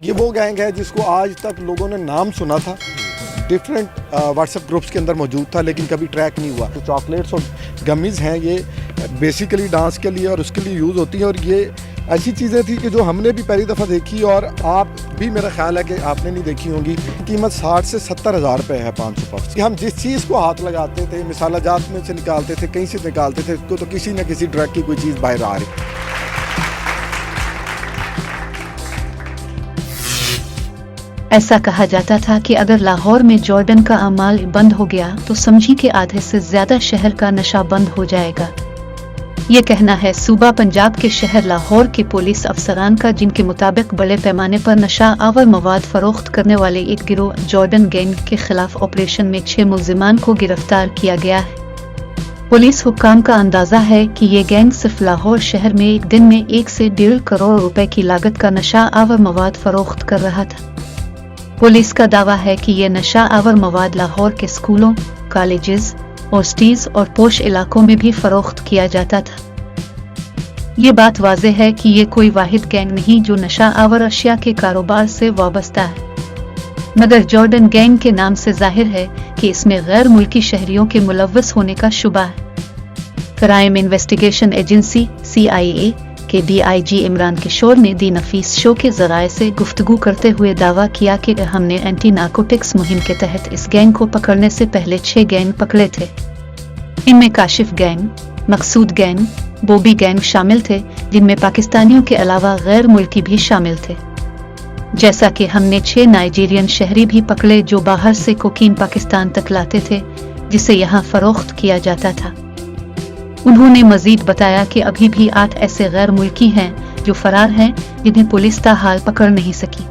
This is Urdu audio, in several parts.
یہ وہ گینگ ہے جس کو آج تک لوگوں نے نام سنا تھا، ڈفرینٹ واٹس ایپ گروپس کے اندر موجود تھا، لیکن کبھی ٹریک نہیں ہوا۔ تو چاکلیٹس اور گمیز ہیں، یہ بیسیکلی ڈانس کے لیے اور اس کے لیے یوز ہوتی ہیں، اور یہ ایسی چیزیں تھیں کہ جو ہم نے بھی پہلی دفعہ دیکھی اور آپ بھی میرا خیال ہے کہ آپ نے نہیں دیکھی ہوں گی۔ قیمت 60 سے 70 ہزار روپے ہے 500 پفس کی۔ ہم جس چیز کو ہاتھ لگاتے تھے، مثالہ جات میں سے نکالتے تھے، کہیں سے نکالتے تھے، تو کسی نہ کسی ڈرگ کی کوئی چیز باہر آ رہی۔ ایسا کہا جاتا تھا کہ اگر لاہور میں جارڈن کا اعمال بند ہو گیا تو سمجھی کہ آدھے سے زیادہ شہر کا نشہ بند ہو جائے گا۔ یہ کہنا ہے صوبہ پنجاب کے شہر لاہور کے پولیس افسران کا، جن کے مطابق بڑے پیمانے پر نشہ آور مواد فروخت کرنے والے ایک گروہ جارڈن گینگ کے خلاف آپریشن میں 6 ملزمان کو گرفتار کیا گیا ہے۔ پولیس حکام کا اندازہ ہے کہ یہ گینگ صرف لاہور شہر میں ایک دن میں 1 سے 1.5 کروڑ روپے کی لاگت کا نشہ آور مواد فروخت کر رہا تھا۔ پولیس کا دعویٰ ہے کہ یہ نشہ آور مواد لاہور کے اسکولوں، کالجز، ہاسٹلز اور پوش علاقوں میں بھی فروخت کیا جاتا تھا۔ یہ بات واضح ہے کہ یہ کوئی واحد گینگ نہیں جو نشہ آور اشیاء کے کاروبار سے وابستہ ہے، مگر جارڈن گینگ کے نام سے ظاہر ہے کہ اس میں غیر ملکی شہریوں کے ملوث ہونے کا شبہ ہے۔ کرائم انویسٹیگیشن ایجنسی (CIA) کے DIG عمران کشور نے دی نفیس شو کے ذرائع سے گفتگو کرتے ہوئے دعویٰ کیا کہ ہم نے اینٹی نارکوٹکس مہم کے تحت اس گینگ کو پکڑنے سے پہلے 6 گینگ پکڑے تھے۔ ان میں کاشف گینگ، مقصود گینگ، بوبی گینگ شامل تھے، جن میں پاکستانیوں کے علاوہ غیر ملکی بھی شامل تھے۔ جیسا کہ ہم نے 6 نائجیرین شہری بھی پکڑے جو باہر سے کوکین پاکستان تک لاتے تھے، جسے یہاں فروخت کیا جاتا تھا۔ انہوں نے مزید بتایا کہ ابھی بھی 8 ایسے غیر ملکی ہیں جو فرار ہیں، جنہیں پولیس تاحال پکڑ نہیں سکی۔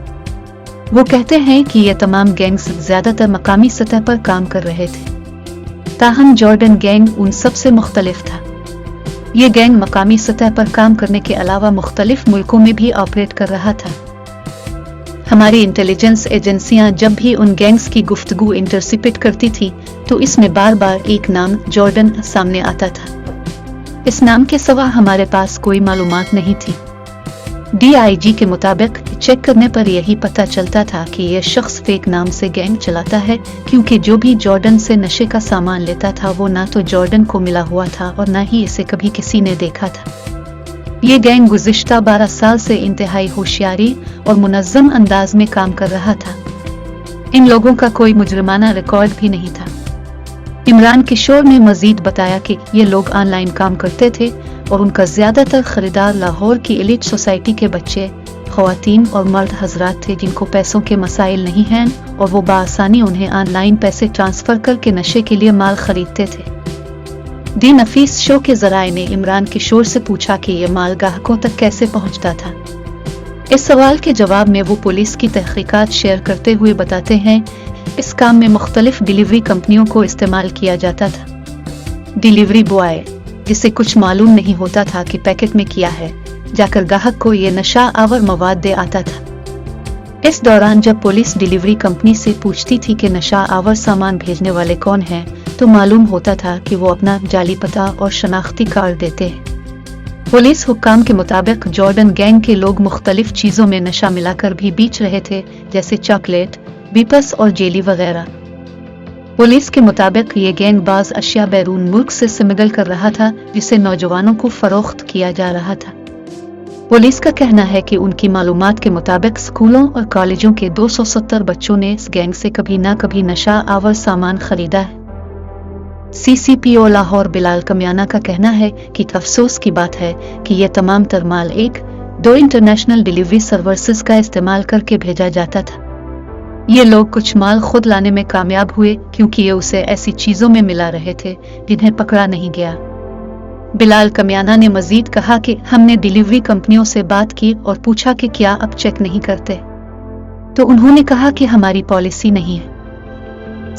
وہ کہتے ہیں کہ یہ تمام گینگز زیادہ تر مقامی سطح پر کام کر رہے تھے، تاہم جارڈن گینگ ان سب سے مختلف تھا۔ یہ گینگ مقامی سطح پر کام کرنے کے علاوہ مختلف ملکوں میں بھی آپریٹ کر رہا تھا۔ ہماری انٹیلیجنس ایجنسیاں جب بھی ان گینگز کی گفتگو انٹرسیپٹ کرتی تھی تو اس میں بار بار ایک نام جارڈن سامنے آتا تھا۔ اس نام کے سوا ہمارے پاس کوئی معلومات نہیں تھی۔ DIG کے مطابق چیک کرنے پر یہی پتہ چلتا تھا کہ یہ شخص فیک نام سے گینگ چلاتا ہے، کیونکہ جو بھی جارڈن سے نشے کا سامان لیتا تھا وہ نہ تو جارڈن کو ملا ہوا تھا اور نہ ہی اسے کبھی کسی نے دیکھا تھا۔ یہ گینگ گزشتہ 12 سال سے انتہائی ہوشیاری اور منظم انداز میں کام کر رہا تھا۔ ان لوگوں کا کوئی مجرمانہ ریکارڈ بھی نہیں تھا۔ عمران کشور نے مزید بتایا کہ یہ لوگ آن لائن کام کرتے تھے اور ان کا زیادہ تر خریدار لاہور کی ایلیٹ سوسائٹی کے بچے، خواتین اور مرد حضرات تھے جن کو پیسوں کے مسائل نہیں ہیں اور وہ بآسانی انہیں آن لائن پیسے ٹرانسفر کر کے نشے کے لیے مال خریدتے تھے۔ دی نفیس شو کے ذرائع نے عمران کشور سے پوچھا کہ یہ مال گاہکوں تک کیسے پہنچتا تھا۔ اس سوال کے جواب میں وہ پولیس کی تحقیقات شیئر کرتے ہوئے بتاتے ہیں اس کام میں مختلف ڈیلیوری کمپنیوں کو استعمال کیا جاتا تھا۔ ڈیلیوری بوائے، جسے کچھ معلوم نہیں ہوتا تھا کہ پیکٹ میں کیا ہے، جا کر گاہک کو یہ نشہ آور مواد دے آتا تھا۔ اس دوران جب پولیس ڈیلیوری کمپنی سے پوچھتی تھی کہ نشہ آور سامان بھیجنے والے کون ہیں، تو معلوم ہوتا تھا کہ وہ اپنا جعلی پتہ اور شناختی کارڈ دیتے ہیں۔ پولیس حکام کے مطابق جارڈن گینگ کے لوگ مختلف چیزوں میں نشہ ملا کر بھی بیچ رہے تھے، جیسے چاکلیٹ، بیپس اور جیلی وغیرہ۔ پولیس کے مطابق یہ گینگ بعض اشیاء بیرون ملک سے سمگل کر رہا تھا جسے نوجوانوں کو فروخت کیا جا رہا تھا۔ پولیس کا کہنا ہے کہ ان کی معلومات کے مطابق اسکولوں اور کالجوں کے 270 بچوں نے اس گینگ سے کبھی نہ کبھی نشہ آور سامان خریدا ہے۔ CCPO لاہور بلال کمیانہ کا کہنا ہے کہ افسوس کی بات ہے کہ یہ تمام تر مال 1-2 انٹرنیشنل ڈیلیوری سروسز کا استعمال کر کے بھیجا جاتا تھا۔ یہ لوگ کچھ مال خود لانے میں کامیاب ہوئے کیونکہ یہ اسے ایسی چیزوں میں ملا رہے تھے جنہیں پکڑا نہیں گیا۔ بلال کمیانہ نے مزید کہا کہ ہم نے ڈیلیوری کمپنیوں سے بات کی اور پوچھا کہ کیا اب چیک نہیں کرتے، تو انہوں نے کہا کہ ہماری پالیسی نہیں ہے۔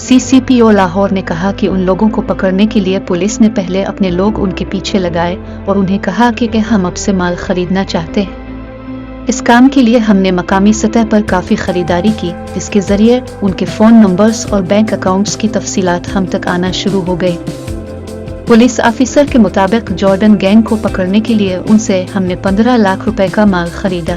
CCPO لاہور نے کہا کہ ان لوگوں کو پکڑنے کے لیے پولیس نے پہلے اپنے لوگ ان کے پیچھے لگائے اور انہیں کہا کہ ہم اب سے مال خریدنا چاہتے ہیں۔ اس کام کے لیے ہم نے مقامی سطح پر کافی خریداری کی، جس کے ذریعے ان کے فون نمبرز اور بینک اکاؤنٹس کی تفصیلات ہم تک آنا شروع ہو گئی۔ پولیس آفیسر کے مطابق جارڈن گینگ کو پکڑنے کے لیے ان سے ہم نے 15 لاکھ روپے کا مال خریدا۔